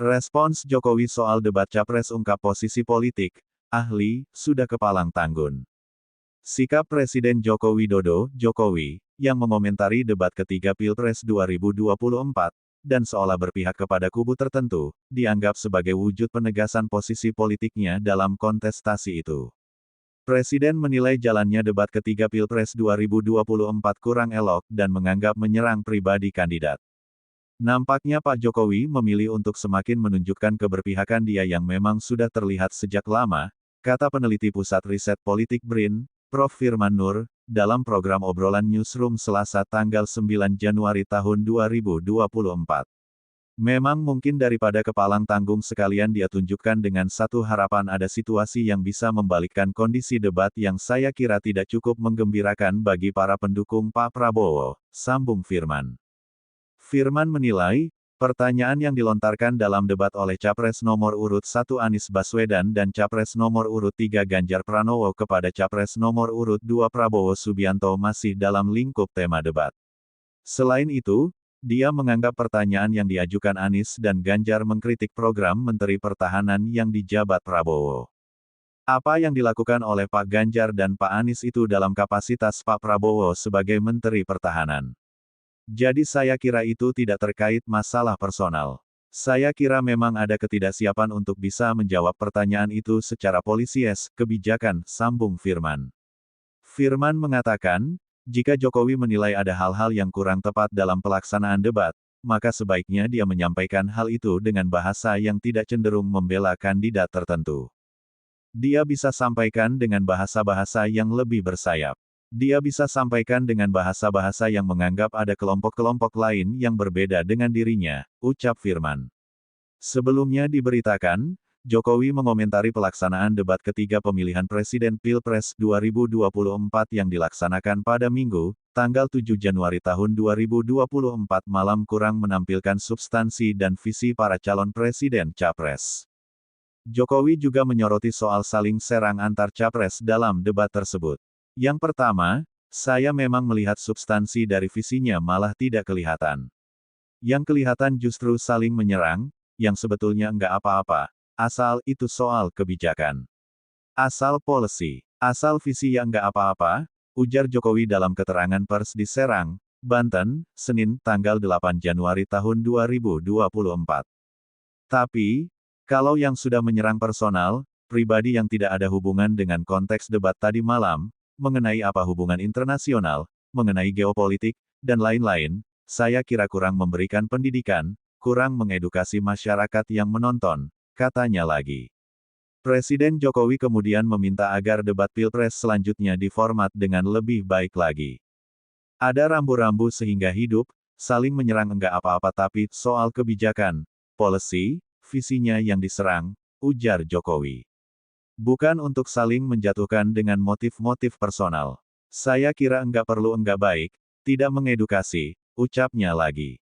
Respons Jokowi soal debat Capres ungkap posisi politik, ahli, sudah kepalang tanggun. Sikap Presiden Joko Widodo, Jokowi, yang mengomentari debat ketiga Pilpres 2024, dan seolah berpihak kepada kubu tertentu, dianggap sebagai wujud penegasan posisi politiknya dalam kontestasi itu. Presiden menilai jalannya debat ketiga Pilpres 2024 kurang elok dan menganggap menyerang pribadi kandidat. Nampaknya Pak Jokowi memilih untuk semakin menunjukkan keberpihakan dia yang memang sudah terlihat sejak lama, kata peneliti Pusat Riset Politik BRIN, Prof. Firman Nur, dalam program obrolan Newsroom Selasa tanggal 9 Januari tahun 2024. Memang mungkin daripada kepalang tanggung sekalian dia tunjukkan dengan satu harapan ada situasi yang bisa membalikkan kondisi debat yang saya kira tidak cukup menggembirakan bagi para pendukung Pak Prabowo, sambung Firman. Firman menilai, pertanyaan yang dilontarkan dalam debat oleh Capres nomor urut 1 Anies Baswedan dan Capres nomor urut 3 Ganjar Pranowo kepada Capres nomor urut 2 Prabowo Subianto masih dalam lingkup tema debat. Selain itu, dia menganggap pertanyaan yang diajukan Anies dan Ganjar mengkritik program Menteri Pertahanan yang dijabat Prabowo. Apa yang dilakukan oleh Pak Ganjar dan Pak Anies itu dalam kapasitas Pak Prabowo sebagai Menteri Pertahanan. Jadi saya kira itu tidak terkait masalah personal. Saya kira memang ada ketidaksiapan untuk bisa menjawab pertanyaan itu secara polisies, kebijakan, sambung Firman. Firman mengatakan, jika Jokowi menilai ada hal-hal yang kurang tepat dalam pelaksanaan debat, maka sebaiknya dia menyampaikan hal itu dengan bahasa yang tidak cenderung membela kandidat tertentu. Dia bisa sampaikan dengan bahasa-bahasa yang lebih bersayap. Dia bisa sampaikan dengan bahasa-bahasa yang menganggap ada kelompok-kelompok lain yang berbeda dengan dirinya, ucap Firman. Sebelumnya diberitakan, Jokowi mengomentari pelaksanaan debat ketiga pemilihan Presiden Pilpres 2024 yang dilaksanakan pada Minggu, tanggal 7 Januari tahun 2024 malam kurang menampilkan substansi dan visi para calon presiden Capres. Jokowi juga menyoroti soal saling serang antar Capres dalam debat tersebut. Yang pertama, saya memang melihat substansi dari visinya malah tidak kelihatan. Yang kelihatan justru saling menyerang, yang sebetulnya enggak apa-apa, asal itu soal kebijakan. Asal policy, asal visi yang enggak apa-apa, ujar Jokowi dalam keterangan pers di Serang, Banten, Senin, tanggal 8 Januari tahun 2024. Tapi, kalau yang sudah menyerang personal, pribadi yang tidak ada hubungan dengan konteks debat tadi malam, mengenai apa hubungan internasional, mengenai geopolitik, dan lain-lain, saya kira kurang memberikan pendidikan, kurang mengedukasi masyarakat yang menonton, katanya lagi. Presiden Jokowi kemudian meminta agar debat Pilpres selanjutnya diformat dengan lebih baik lagi. Ada rambu-rambu sehingga hidup, saling menyerang enggak apa-apa tapi soal kebijakan, policy, visinya yang diserang, ujar Jokowi. Bukan untuk saling menjatuhkan dengan motif-motif personal. Saya kira enggak perlu enggak baik, tidak mengedukasi, ucapnya lagi.